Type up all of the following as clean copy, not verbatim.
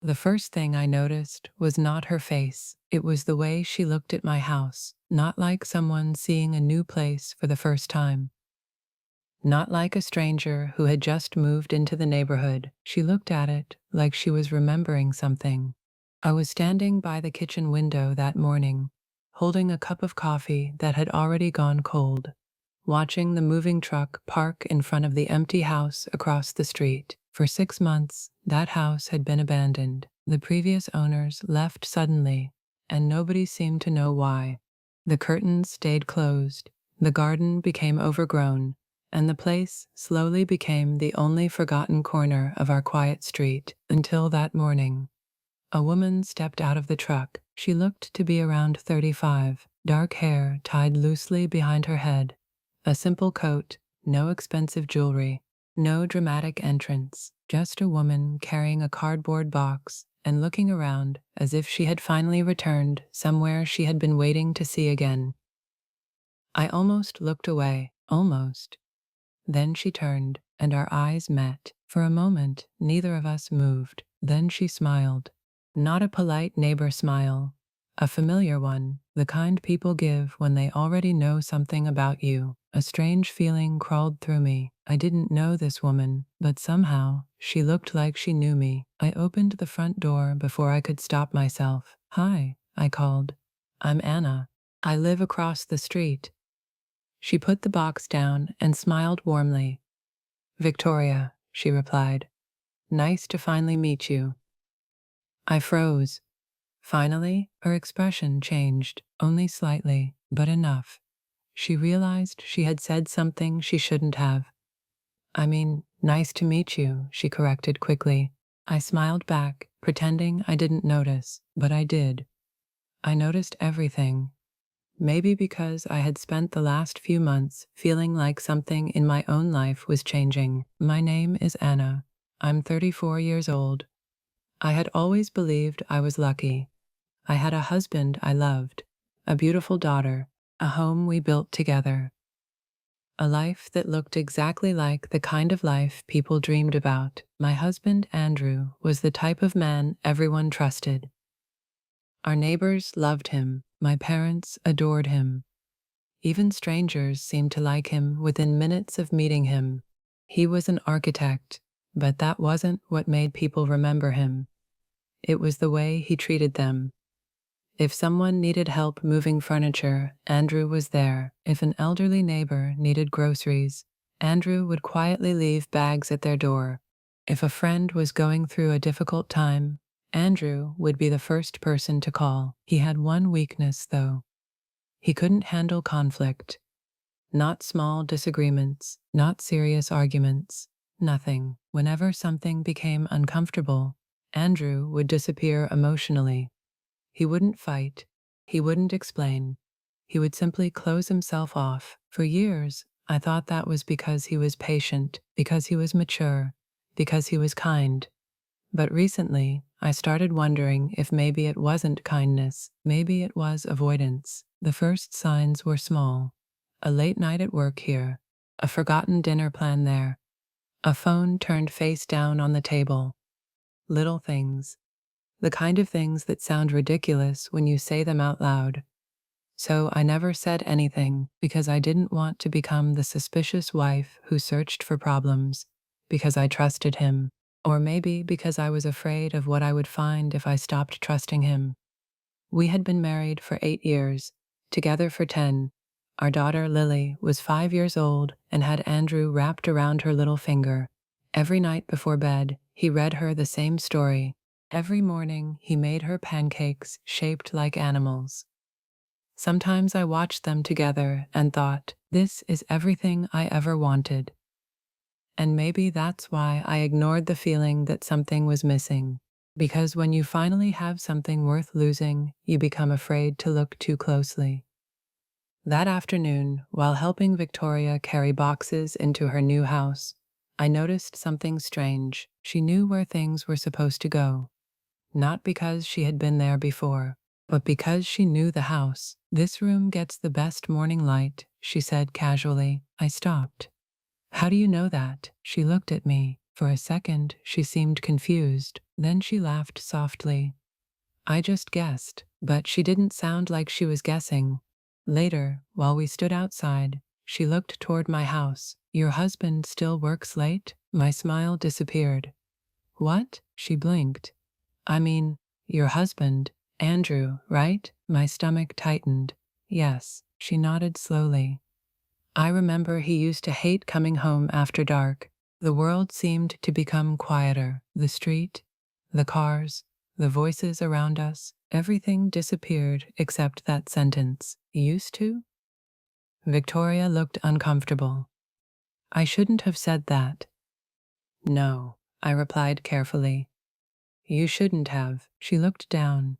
The first thing I noticed was not her face. It was the way she looked at my house, not like someone seeing a new place for the first time. Not like a stranger who had just moved into the neighborhood. She looked at it like she was remembering something. I was standing by the kitchen window that morning, holding a cup of coffee that had already gone cold, watching the moving truck park in front of the empty house across the street. For 6 months, that house had been abandoned. The previous owners left suddenly, and nobody seemed to know why. The curtains stayed closed, the garden became overgrown, and the place slowly became the only forgotten corner of our quiet street until that morning. A woman stepped out of the truck. She looked to be around 35, dark hair tied loosely behind her head, a simple coat, no expensive jewelry, no dramatic entrance, just a woman carrying a cardboard box and looking around as if she had finally returned somewhere she had been waiting to see again. I almost looked away, almost. Then she turned, and our eyes met. For a moment, neither of us moved. Then she smiled. Not a polite neighbor smile, a familiar one, the kind people give when they already know something about you. A strange feeling crawled through me. I didn't know this woman, but somehow, she looked like she knew me. I opened the front door before I could stop myself. "Hi," I called. "I'm Anna. I live across the street." She put the box down and smiled warmly. "Victoria," she replied. "Nice to finally meet you." I froze. Finally, her expression changed, only slightly, but enough. She realized she had said something she shouldn't have. "I mean, nice to meet you," she corrected quickly. I smiled back, pretending I didn't notice, but I did. I noticed everything. Maybe because I had spent the last few months feeling like something in my own life was changing. My name is Anna. I'm 34 years old. I had always believed I was lucky. I had a husband I loved, a beautiful daughter, a home we built together. A life that looked exactly like the kind of life people dreamed about. My husband, Andrew, was the type of man everyone trusted. Our neighbors loved him. My parents adored him. Even strangers seemed to like him within minutes of meeting him. He was an architect, but that wasn't what made people remember him. It was the way he treated them. If someone needed help moving furniture, Andrew was there. If an elderly neighbor needed groceries, Andrew would quietly leave bags at their door. If a friend was going through a difficult time, Andrew would be the first person to call. He had one weakness, though. He couldn't handle conflict. Not small disagreements, not serious arguments, nothing. Whenever something became uncomfortable, Andrew would disappear emotionally. He wouldn't fight. He wouldn't explain. He would simply close himself off. For years, I thought that was because he was patient, because he was mature, because he was kind. But recently, I started wondering if maybe it wasn't kindness, maybe it was avoidance. The first signs were small. A late night at work here, a forgotten dinner plan there, a phone turned face down on the table. Little things. The kind of things that sound ridiculous when you say them out loud. So I never said anything because I didn't want to become the suspicious wife who searched for problems, because I trusted him. Or maybe because I was afraid of what I would find if I stopped trusting him. We had been married for 8 years, together for 10. Our daughter Lily was 5 years old and had Andrew wrapped around her little finger. Every night before bed, he read her the same story. Every morning, he made her pancakes shaped like animals. Sometimes I watched them together and thought, this is everything I ever wanted. And maybe that's why I ignored the feeling that something was missing. Because when you finally have something worth losing, you become afraid to look too closely. That afternoon, while helping Victoria carry boxes into her new house, I noticed something strange. She knew where things were supposed to go. Not because she had been there before, but because she knew the house. "This room gets the best morning light," she said casually. I stopped. "How do you know that?" She looked at me. For a second, she seemed confused. Then she laughed softly. I just guessed, but she didn't sound like she was guessing. Later, while we stood outside, she looked toward my house. Your husband still works late? My smile disappeared. What? She blinked. I mean, your husband, Andrew, right? My stomach tightened. Yes, she nodded slowly. I remember he used to hate coming home after dark. The world seemed to become quieter. The street, the cars, the voices around us, everything disappeared except that sentence. Used to? Victoria looked uncomfortable. I shouldn't have said that. No, I replied carefully. You shouldn't have. She looked down.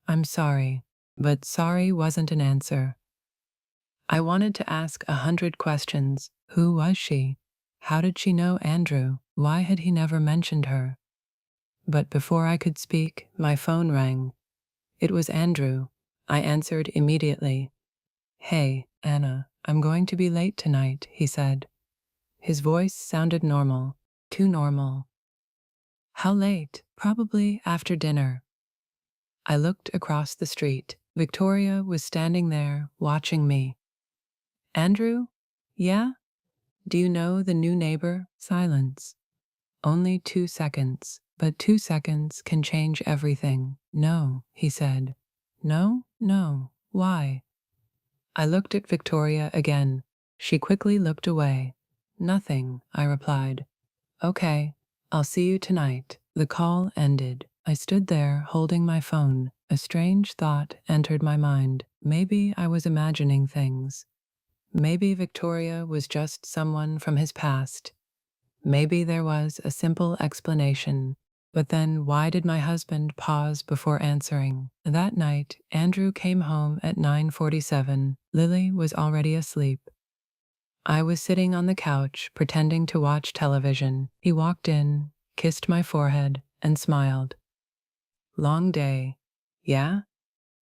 I'm sorry, but sorry wasn't an answer. I wanted to ask 100 questions. Who was she? How did she know Andrew? Why had he never mentioned her? But before I could speak, my phone rang. It was Andrew. I answered immediately. Hey, Anna, I'm going to be late tonight, he said. His voice sounded normal, too normal. How late? Probably after dinner. I looked across the street. Victoria was standing there, watching me. Andrew? Yeah? Do you know the new neighbor? Silence. Only 2 seconds, but 2 seconds can change everything. No, he said. No? No. Why? I looked at Victoria again. She quickly looked away. Nothing, I replied. Okay, I'll see you tonight. The call ended. I stood there holding my phone. A strange thought entered my mind. Maybe I was imagining things. Maybe Victoria was just someone from his past. Maybe there was a simple explanation. But then why did my husband pause before answering? That night, Andrew came home at 9:47. Lily was already asleep. I was sitting on the couch, pretending to watch television. He walked in, kissed my forehead, and smiled. Long day. Yeah?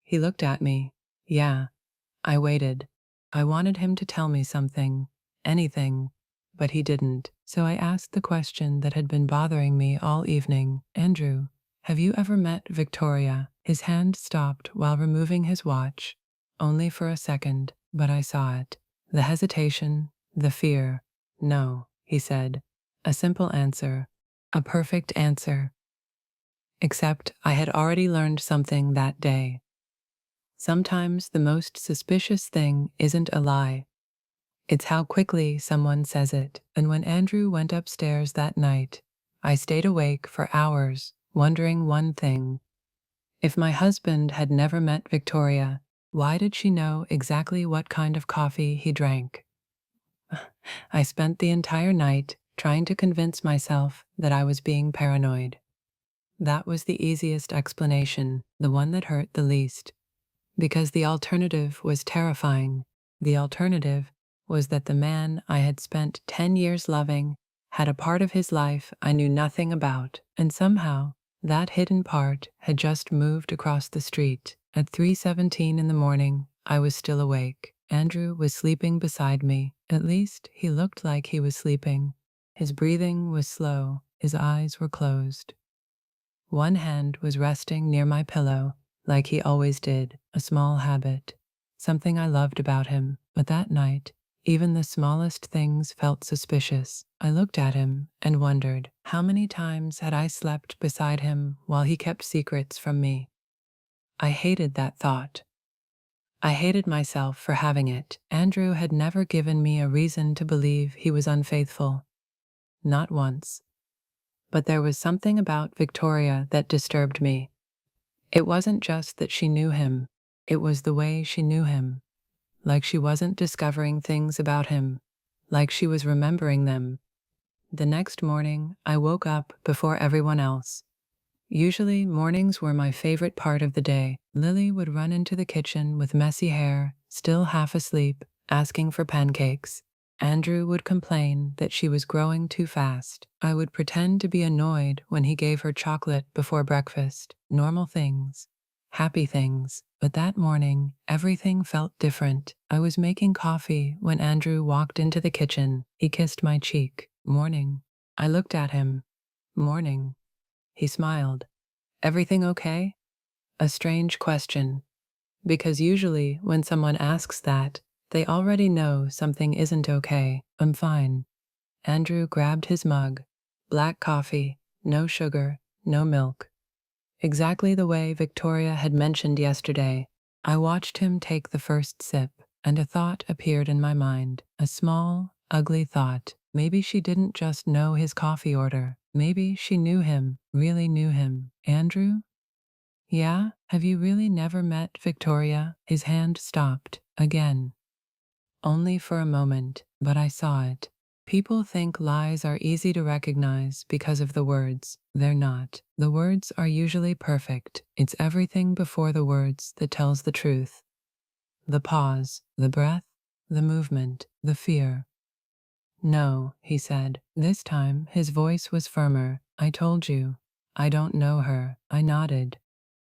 He looked at me. Yeah. I waited. I wanted him to tell me something, anything, but he didn't. So I asked the question that had been bothering me all evening. Andrew, have you ever met Victoria? His hand stopped while removing his watch. Only for a second, but I saw it. The hesitation, the fear. No, he said. A simple answer. A perfect answer. Except I had already learned something that day. Sometimes the most suspicious thing isn't a lie. It's how quickly someone says it. And when Andrew went upstairs that night, I stayed awake for hours, wondering one thing. If my husband had never met Victoria, why did she know exactly what kind of coffee he drank? I spent the entire night trying to convince myself that I was being paranoid. That was the easiest explanation, the one that hurt the least. Because the alternative was terrifying. The alternative was that the man I had spent 10 years loving had a part of his life I knew nothing about, and somehow that hidden part had just moved across the street. At 3:17 in the morning, I was still awake. Andrew was sleeping beside me. At least, he looked like he was sleeping. His breathing was slow. His eyes were closed. One hand was resting near my pillow, like he always did, a small habit, something I loved about him. But that night, even the smallest things felt suspicious. I looked at him and wondered, how many times had I slept beside him while he kept secrets from me? I hated that thought. I hated myself for having it. Andrew had never given me a reason to believe he was unfaithful. Not once. But there was something about Victoria that disturbed me. It wasn't just that she knew him, it was the way she knew him. Like she wasn't discovering things about him, like she was remembering them. The next morning, I woke up before everyone else. Usually, mornings were my favorite part of the day. Lily would run into the kitchen with messy hair, still half asleep, asking for pancakes. Andrew would complain that she was growing too fast. I would pretend to be annoyed when he gave her chocolate before breakfast. Normal things. Happy things. But that morning, everything felt different. I was making coffee when Andrew walked into the kitchen. He kissed my cheek. Morning. I looked at him. Morning. He smiled. Everything okay? A strange question, because usually when someone asks that, they already know something isn't okay. I'm fine. Andrew grabbed his mug. Black coffee, no sugar, no milk. Exactly the way Victoria had mentioned yesterday. I watched him take the first sip, and a thought appeared in my mind. A small, ugly thought. Maybe she didn't just know his coffee order. Maybe she knew him, really knew him. Andrew? Yeah? Have you really never met Victoria? His hand stopped. Again. Only for a moment, but I saw it. People think lies are easy to recognize because of the words. They're not. The words are usually perfect. It's everything before the words that tells the truth. The pause, the breath, the movement, the fear. No, he said. This time his voice was firmer. I told you. I don't know her. I nodded.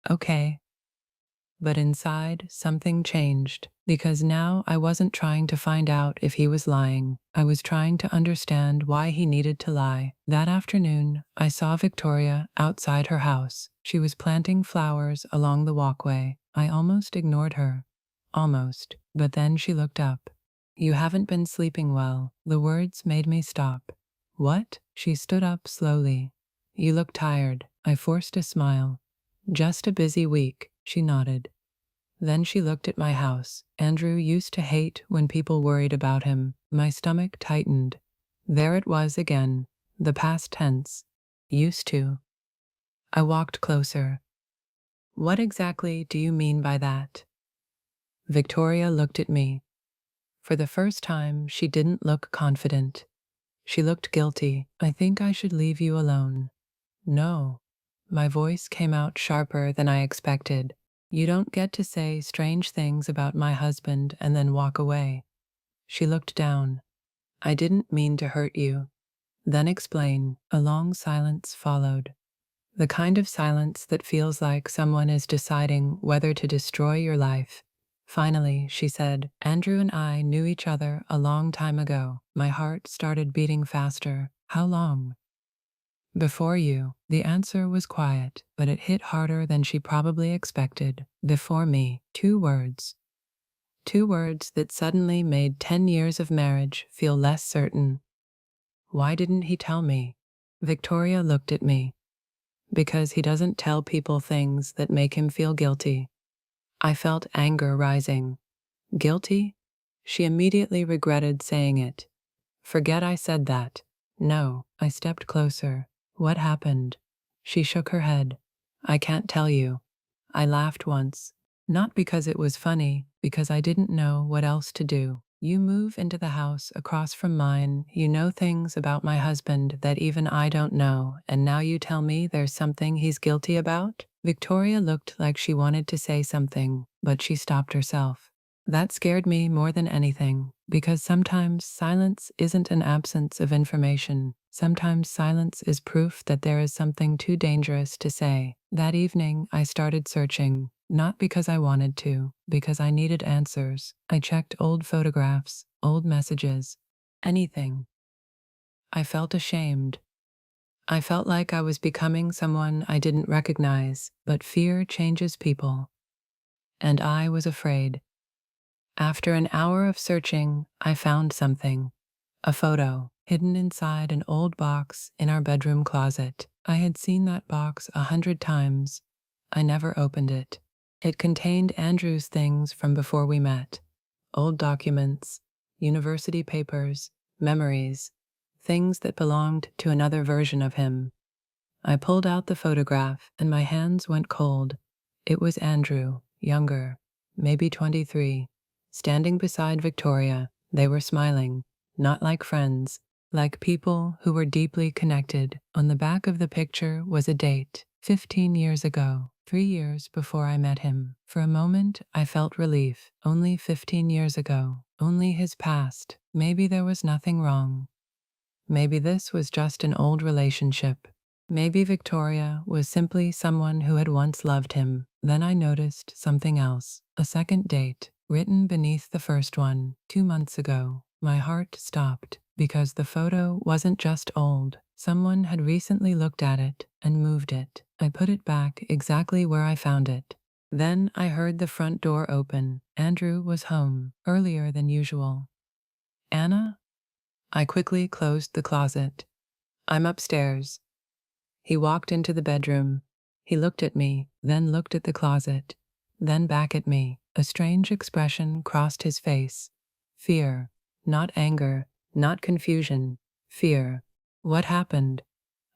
Okay. But inside, something changed, because now I wasn't trying to find out if he was lying. I was trying to understand why he needed to lie. That afternoon, I saw Victoria outside her house. She was planting flowers along the walkway. I almost ignored her. Almost. But then she looked up. You haven't been sleeping well. The words made me stop. What? She stood up slowly. You look tired. I forced a smile. Just a busy week, she nodded. Then she looked at my house. Andrew used to hate when people worried about him. My stomach tightened. There it was again, the past tense. Used to. I walked closer. What exactly do you mean by that? Victoria looked at me. For the first time, she didn't look confident. She looked guilty. I think I should leave you alone. No. My voice came out sharper than I expected. You don't get to say strange things about my husband and then walk away. She looked down. I didn't mean to hurt you. Then explain. A long silence followed. The kind of silence that feels like someone is deciding whether to destroy your life. Finally, she said, Andrew and I knew each other a long time ago. My heart started beating faster. How long? Before you. The answer was quiet, but it hit harder than she probably expected. Before me. 2 words. 2 words that suddenly made 10 years of marriage feel less certain. Why didn't he tell me? Victoria looked at me. Because he doesn't tell people things that make him feel guilty. I felt anger rising. Guilty? She immediately regretted saying it. Forget I said that. No, I stepped closer. What happened? She shook her head. I can't tell you. I laughed once. Not because it was funny, because I didn't know what else to do. You move into the house across from mine, you know things about my husband that even I don't know, and now you tell me there's something he's guilty about? Victoria looked like she wanted to say something, but she stopped herself. That scared me more than anything, because sometimes silence isn't an absence of information. Sometimes silence is proof that there is something too dangerous to say. That evening, I started searching, not because I wanted to, because I needed answers. I checked old photographs, old messages, anything. I felt ashamed. I felt like I was becoming someone I didn't recognize, but fear changes people. And I was afraid. After an hour of searching, I found something. A photo, hidden inside an old box in our bedroom closet. I had seen that box 100 times. I never opened it. It contained Andrew's things from before we met. Old documents, university papers, memories, things that belonged to another version of him. I pulled out the photograph and my hands went cold. It was Andrew, younger, maybe 23. Standing beside Victoria, they were smiling, not like friends, like people who were deeply connected. On the back of the picture was a date, 15 years ago, 3 years before I met him. For a moment, I felt relief. Only 15 years ago, only his past. Maybe there was nothing wrong. Maybe this was just an old relationship. Maybe Victoria was simply someone who had once loved him. Then I noticed something else. A second date, written beneath the first one, 2 months ago. My heart stopped. Because the photo wasn't just old. Someone had recently looked at it and moved it. I put it back exactly where I found it. Then I heard the front door open. Andrew was home, earlier than usual. Anna? I quickly closed the closet. I'm upstairs. He walked into the bedroom. He looked at me, then looked at the closet, then back at me. A strange expression crossed his face. Fear. Not anger, not confusion. Fear. What happened?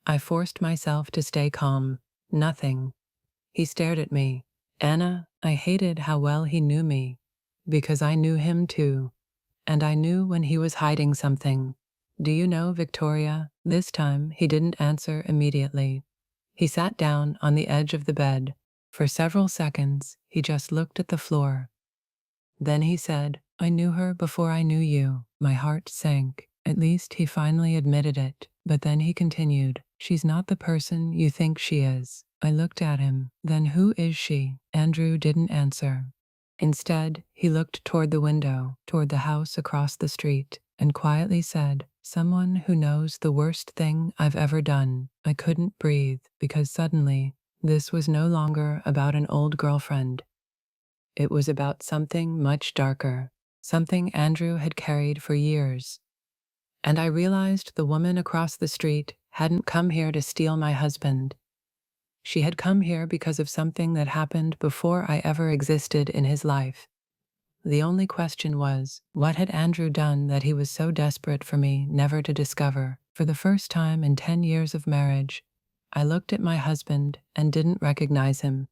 I forced myself to stay calm. Nothing. He stared at me. Anna, I hated how well he knew me. Because I knew him too. And I knew when he was hiding something. Do you know, Victoria? This time he didn't answer immediately. He sat down on the edge of the bed. For several seconds, he just looked at the floor. Then he said, I knew her before I knew you. My heart sank. At least he finally admitted it. But then he continued, she's not the person you think she is. I looked at him. Then who is she? Andrew didn't answer. Instead, he looked toward the window, toward the house across the street, and quietly said, someone who knows the worst thing I've ever done. I couldn't breathe because suddenly, this was no longer about an old girlfriend. It was about something much darker, something Andrew had carried for years. And I realized the woman across the street hadn't come here to steal my husband. She had come here because of something that happened before I ever existed in his life. The only question was, what had Andrew done that he was so desperate for me never to discover? For the first time in 10 years of marriage, I looked at my husband and didn't recognize him.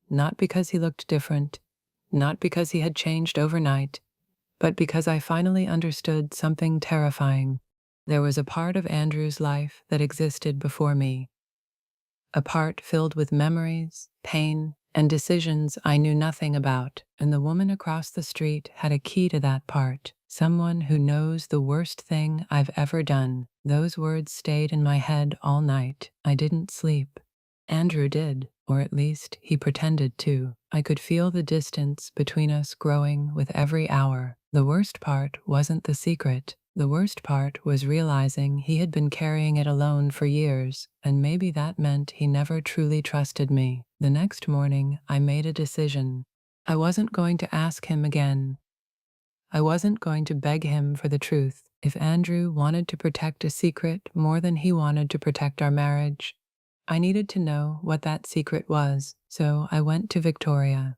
Not because he looked different, not because he had changed overnight, but because I finally understood something terrifying. There was a part of Andrew's life that existed before me. A part filled with memories, pain, and decisions I knew nothing about, and the woman across the street had a key to that part. Someone who knows the worst thing I've ever done. Those words stayed in my head all night. I didn't sleep. Andrew did, or at least he pretended to. I could feel the distance between us growing with every hour. The worst part wasn't the secret. The worst part was realizing he had been carrying it alone for years, and maybe that meant he never truly trusted me. The next morning, I made a decision. I wasn't going to ask him again. I wasn't going to beg him for the truth. If Andrew wanted to protect a secret more than he wanted to protect our marriage, I needed to know what that secret was, so I went to Victoria.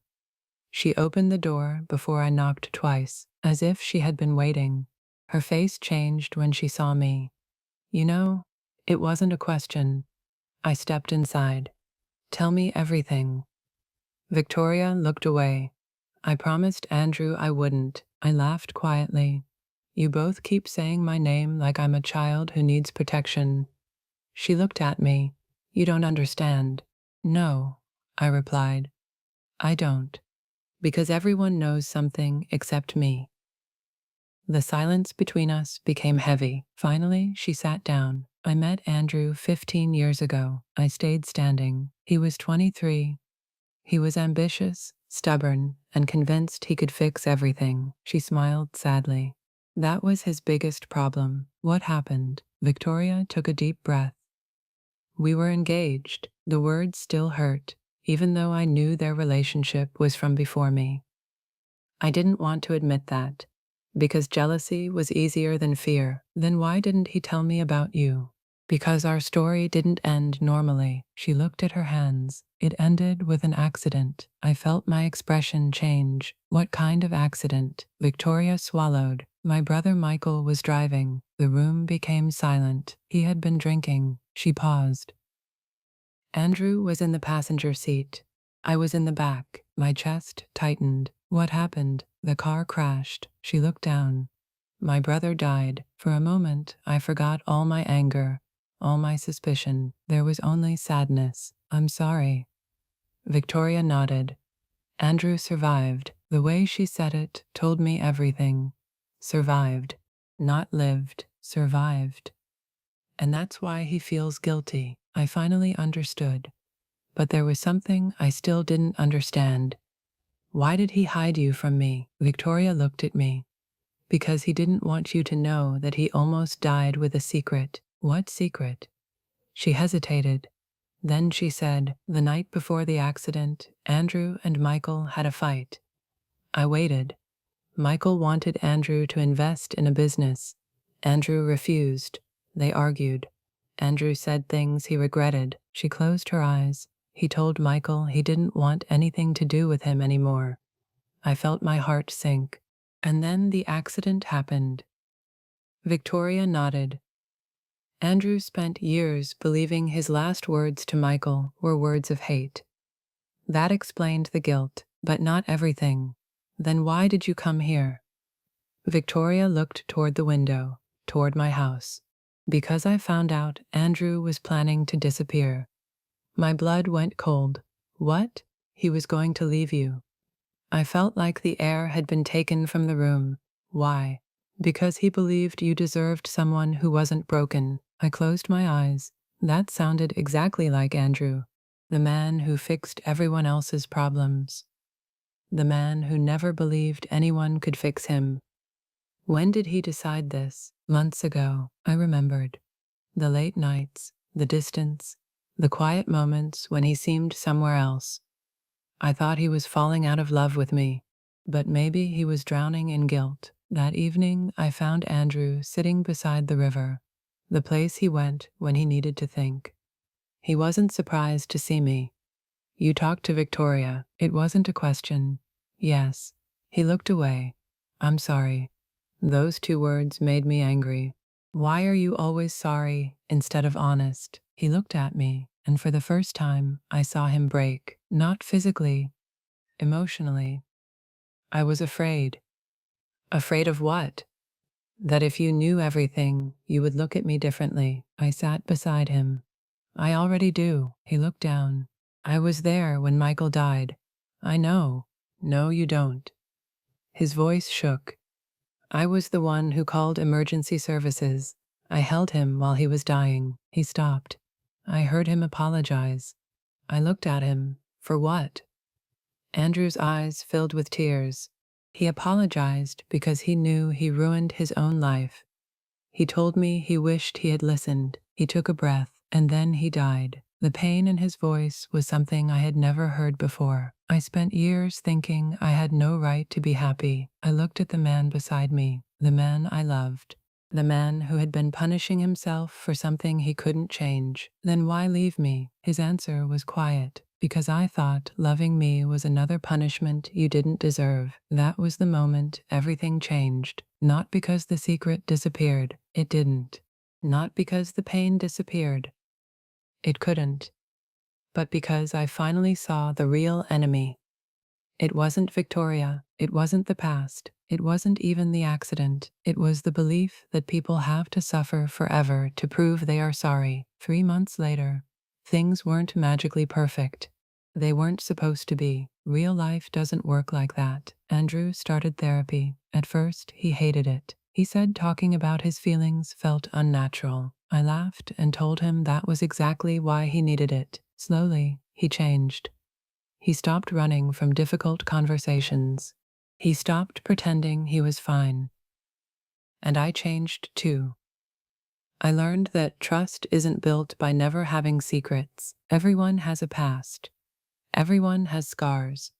She opened the door before I knocked twice, as if she had been waiting. Her face changed when she saw me. You know, it wasn't a question. I stepped inside. Tell me everything. Victoria looked away. I promised Andrew I wouldn't. I laughed quietly. You both keep saying my name like I'm a child who needs protection. She looked at me. You don't understand. No, I replied. I don't. Because everyone knows something except me. The silence between us became heavy. Finally, she sat down. I met Andrew 15 years ago. I stayed standing. He was 23. He was ambitious, stubborn, and convinced he could fix everything. She smiled sadly. That was his biggest problem. What happened? Victoria took a deep breath. We were engaged. The words still hurt, even though I knew their relationship was from before me. I didn't want to admit that, because jealousy was easier than fear. Then why didn't he tell me about you? Because our story didn't end normally. She looked at her hands. It ended with an accident. I felt my expression change. What kind of accident? Victoria swallowed. My brother Michael was driving. The room became silent. He had been drinking. She paused. Andrew was in the passenger seat. I was in the back. My chest tightened. What happened? The car crashed. She looked down. My brother died. For a moment, I forgot all my anger, all my suspicion. There was only sadness. I'm sorry. Victoria nodded. Andrew survived. The way she said it told me everything. Survived. Not lived. Survived. And that's why he feels guilty. I finally understood. But there was something I still didn't understand. Why did he hide you from me? Victoria looked at me. Because he didn't want you to know that he almost died with a secret. What secret? She hesitated. Then she said, the night before the accident, Andrew and Michael had a fight. I waited. Michael wanted Andrew to invest in a business. Andrew refused. They argued. Andrew said things he regretted. She closed her eyes. He told Michael he didn't want anything to do with him anymore. I felt my heart sink. And then the accident happened. Victoria nodded. Andrew spent years believing his last words to Michael were words of hate. That explained the guilt, but not everything. Then why did you come here? Victoria looked toward the window, toward my house. Because I found out Andrew was planning to disappear. My blood went cold. What? He was going to leave you. I felt like the air had been taken from the room. Why? Because he believed you deserved someone who wasn't broken. I closed my eyes. That sounded exactly like Andrew, the man who fixed everyone else's problems. The man who never believed anyone could fix him. When did he decide this? Months ago, I remembered. The late nights, the distance, the quiet moments when he seemed somewhere else. I thought he was falling out of love with me, but maybe he was drowning in guilt. That evening, I found Andrew sitting beside the river, the place he went when he needed to think. He wasn't surprised to see me. You talked to Victoria. It wasn't a question. Yes. He looked away. I'm sorry. Those two words made me angry. Why are you always sorry instead of honest? He looked at me, and for the first time, I saw him break. Not physically, emotionally. I was afraid. Afraid of what? That if you knew everything, you would look at me differently. I sat beside him. I already do. He looked down. I was there when Michael died. I know. No, you don't. His voice shook. I was the one who called emergency services. I held him while he was dying. He stopped. I heard him apologize. I looked at him. For what? Andrew's eyes filled with tears. He apologized because he knew he ruined his own life. He told me he wished he had listened. He took a breath, and then he died. The pain in his voice was something I had never heard before. I spent years thinking I had no right to be happy. I looked at the man beside me, the man I loved, the man who had been punishing himself for something he couldn't change. Then why leave me? His answer was quiet. Because I thought loving me was another punishment you didn't deserve. That was the moment everything changed. Not because the secret disappeared. It didn't. Not because the pain disappeared. It couldn't. But because I finally saw the real enemy. It wasn't Victoria. It wasn't the past. It wasn't even the accident. It was the belief that people have to suffer forever to prove they are sorry. 3 months later, things weren't magically perfect. They weren't supposed to be. Real life doesn't work like that. Andrew started therapy. At first, he hated it. He said talking about his feelings felt unnatural. I laughed and told him that was exactly why he needed it. Slowly, he changed. He stopped running from difficult conversations. He stopped pretending he was fine. And I changed too. I learned that trust isn't built by never having secrets. Everyone has a past. Everyone has scars.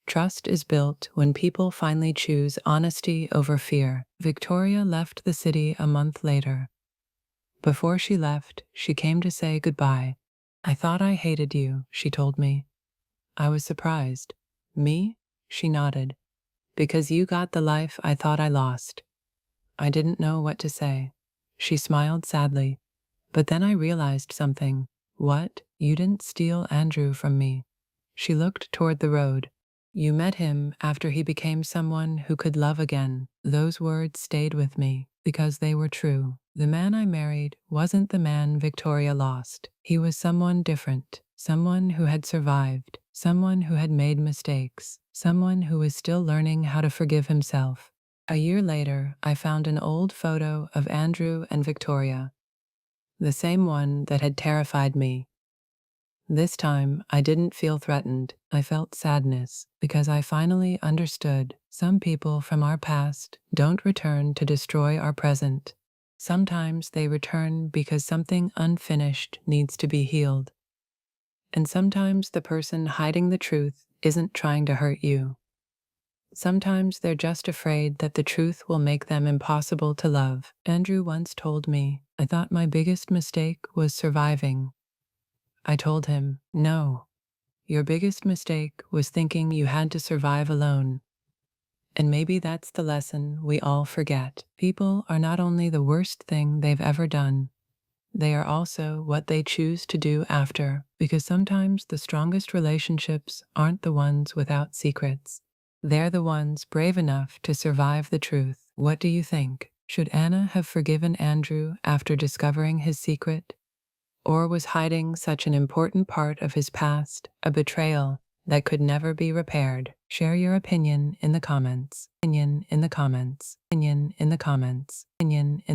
Trust is built when people finally choose honesty over fear. Victoria left the city a month later. Before she left, she came to say goodbye. I thought I hated you, she told me. I was surprised. Me? She nodded. Because you got the life I thought I lost. I didn't know what to say. She smiled sadly. But then I realized something. What? You didn't steal Andrew from me. She looked toward the road. You met him after he became someone who could love again. Those words stayed with me because they were true. The man I married wasn't the man Victoria lost. He was someone different, someone who had survived, someone who had made mistakes, someone who was still learning how to forgive himself. A year later, I found an old photo of Andrew and Victoria, the same one that had terrified me. This time, I didn't feel threatened. I felt sadness because I finally understood some people from our past don't return to destroy our present. Sometimes they return because something unfinished needs to be healed. And sometimes the person hiding the truth isn't trying to hurt you. Sometimes they're just afraid that the truth will make them impossible to love. Andrew once told me, I thought my biggest mistake was surviving. I told him, no, your biggest mistake was thinking you had to survive alone. And maybe that's the lesson we all forget. People are not only the worst thing they've ever done, they are also what they choose to do after, because sometimes the strongest relationships aren't the ones without secrets. They're the ones brave enough to survive the truth. What do you think? Should Anna have forgiven Andrew after discovering his secret? Or was hiding such an important part of his past a betrayal that could never be repaired? Share your opinion in the comments. Opinion in the comments. Opinion in the comments. Opinion in